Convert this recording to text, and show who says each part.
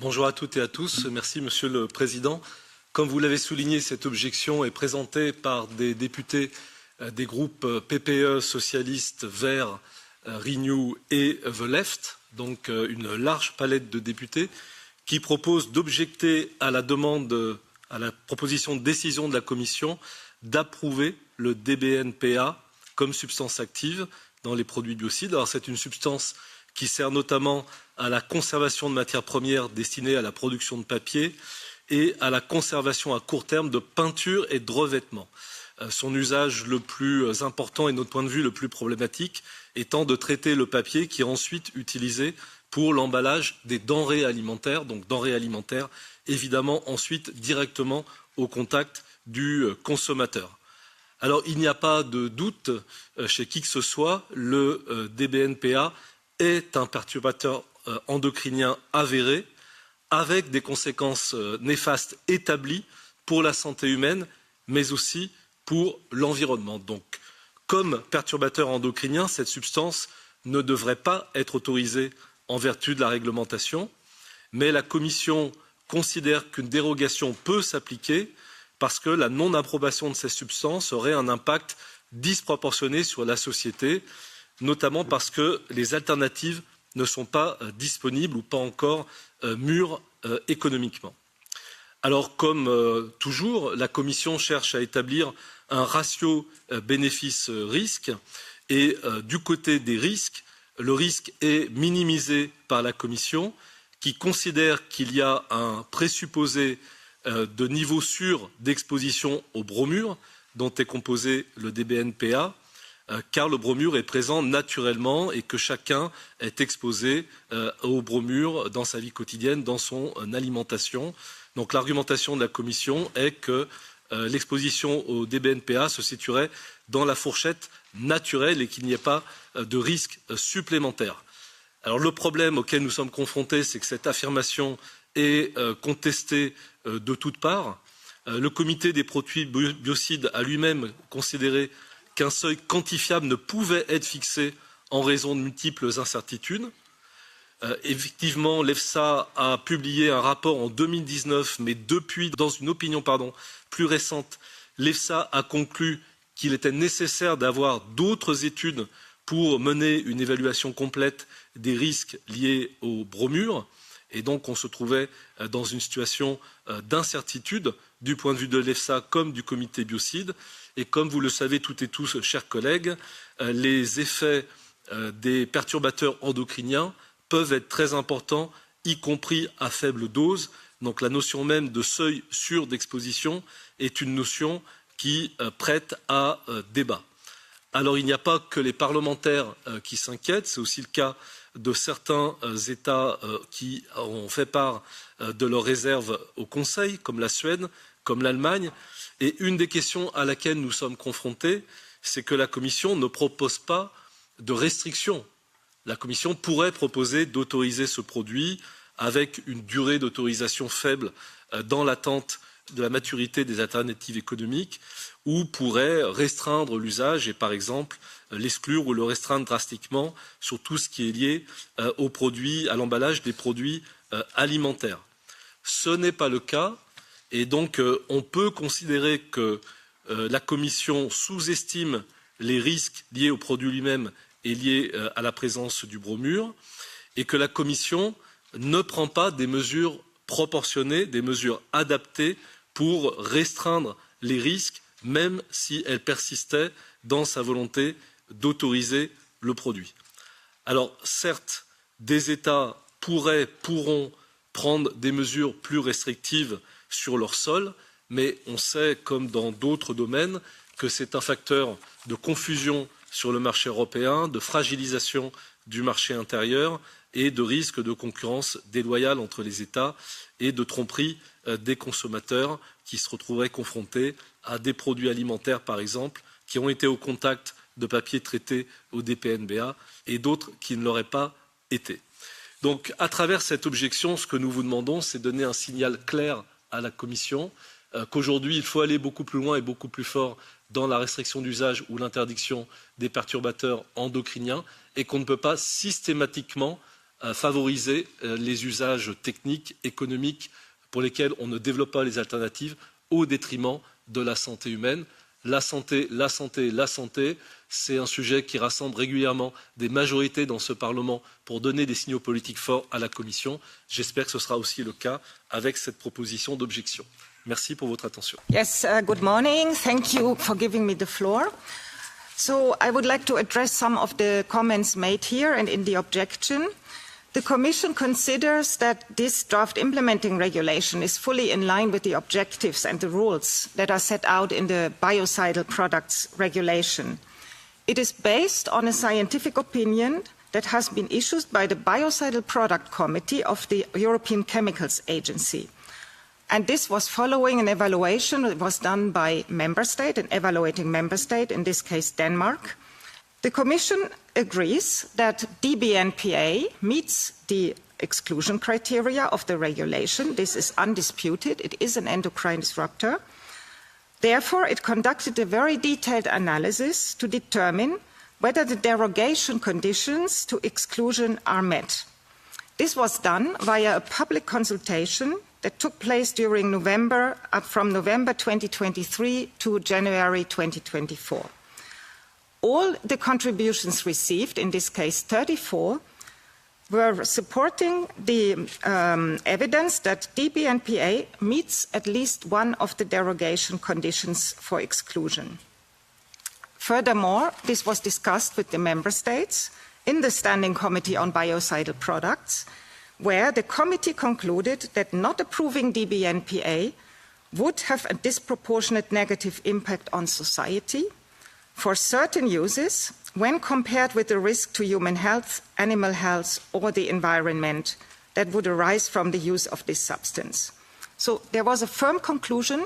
Speaker 1: Bonjour à toutes et à tous. Merci, Monsieur le Président. Comme vous l'avez souligné, cette objection est présentée par des députés des groupes PPE, Socialistes, Verts, Renew et The Left, donc une large palette de députés, qui proposent d'objecter à la proposition de décision de la Commission d'approuver le DBNPA comme substance active dans les produits biocides. Alors c'est une substance qui sert notamment à la conservation de matières premières destinées à la production de papier et à la conservation à court terme de peinture et de revêtements. Son usage le plus important et de notre point de vue le plus problématique étant de traiter le papier qui est ensuite utilisé pour l'emballage des denrées alimentaires, donc denrées alimentaires évidemment ensuite directement au contact du consommateur. Alors il n'y a pas de doute chez qui que ce soit, le DBNPA est un perturbateur endocrinien avéré avec des conséquences néfastes établies pour la santé humaine mais aussi pour l'environnement. Donc, comme perturbateur endocrinien, cette substance ne devrait pas être autorisée en vertu de la réglementation, mais la Commission considère qu'une dérogation peut s'appliquer parce que la non-approbation de ces substances aurait un impact disproportionné sur la société, notamment parce que les alternatives ne sont pas disponibles ou pas encore mûres économiquement. Alors, comme toujours, la Commission cherche à établir un ratio bénéfice-risque et du côté des risques, le risque est minimisé par la Commission qui considère qu'il y a un présupposé de niveau sûr d'exposition au bromure dont est composé le DBNPA, car le bromure est présent naturellement et que chacun est exposé au bromure dans sa vie quotidienne, dans son alimentation. Donc l'argumentation de la Commission est que l'exposition au DBNPA se situerait dans la fourchette naturelle et qu'il n'y ait pas de risque supplémentaire. Alors le problème auquel nous sommes confrontés, c'est que cette affirmation est contestée de toutes parts. Le comité des produits biocides a lui-même considéré qu'un seuil quantifiable ne pouvait être fixé en raison de multiples incertitudes. Effectivement, l'EFSA a publié un rapport en 2019, mais depuis, dans une opinion plus récente, l'EFSA a conclu qu'il était nécessaire d'avoir d'autres études pour mener une évaluation complète des risques liés aux bromures. Et donc, on se trouvait dans une situation d'incertitude du point de vue de l'EFSA comme du comité biocide. Et comme vous le savez toutes et tous, chers collègues, les effets des perturbateurs endocriniens peuvent être très importants, y compris à faible dose. Donc la notion même de seuil sûr d'exposition est une notion qui prête à débat. Alors il n'y a pas que les parlementaires qui s'inquiètent, c'est aussi le cas de certains États qui ont fait part de leurs réserves au Conseil, comme la Suède, comme l'Allemagne. Et une des questions à laquelle nous sommes confrontés, c'est que la Commission ne propose pas de restrictions. La Commission pourrait proposer d'autoriser ce produit avec une durée d'autorisation faible dans l'attente de la maturité des alternatives économiques ou pourrait restreindre l'usage et, par exemple, l'exclure ou le restreindre drastiquement sur tout ce qui est lié aux produits, à l'emballage des produits alimentaires. Ce n'est pas le cas et donc on peut considérer que la Commission sous-estime les risques liés au produit lui-même et liés à la présence du bromure et que la Commission ne prend pas des mesures proportionnées, des mesures adaptées pour restreindre les risques, même si elle persistait dans sa volonté d'autoriser le produit. Alors, certes, des États pourront prendre des mesures plus restrictives sur leur sol, mais on sait, comme dans d'autres domaines, que c'est un facteur de confusion sur le marché européen, de fragilisation du marché intérieur et de risque de concurrence déloyale entre les États et de tromperie des consommateurs qui se retrouveraient confrontés à des produits alimentaires, par exemple, qui ont été au contact de papier traité au DBNPA et d'autres qui ne l'auraient pas été. Donc, à travers cette objection, ce que nous vous demandons, c'est de donner un signal clair à la Commission qu'aujourd'hui, il faut aller beaucoup plus loin et beaucoup plus fort dans la restriction d'usage ou l'interdiction des perturbateurs endocriniens et qu'on ne peut pas systématiquement favoriser les usages techniques, économiques, pour lesquels on ne développe pas les alternatives au détriment de la santé humaine. La santé, la santé, la santé, c'est un sujet qui rassemble régulièrement des majorités dans ce Parlement pour donner des signaux politiques forts à la Commission. J'espère que ce sera aussi le cas avec cette proposition d'objection. Merci pour votre attention.
Speaker 2: Yes, good morning. Thank you for giving me the floor. So I would like to address some of the comments made here and in the objection. The Commission considers that this draft implementing regulation is fully in line with the objectives and the rules that are set out in the biocidal products regulation. It is based on a scientific opinion that has been issued by the Biocidal Product Committee of the European Chemicals Agency. And this was following an evaluation that was done by member state, an evaluating member state, in this case Denmark. The Commission agrees that DBNPA meets the exclusion criteria of the regulation. This is undisputed. It is an endocrine disruptor. Therefore, it conducted a very detailed analysis to determine whether the derogation conditions to exclusion are met. This was done via a public consultation that took place during from November 2023 to January 2024. All the contributions received, in this case 34, were supporting the evidence that DBNPA meets at least one of the derogation conditions for exclusion. Furthermore, this was discussed with the member states in the Standing Committee on Biocidal Products, where the committee concluded that not approving DBNPA would have a disproportionate negative impact on society for certain uses when compared with the risk to human health, animal health, or the environment that would arise from the use of this substance. So there was a firm conclusion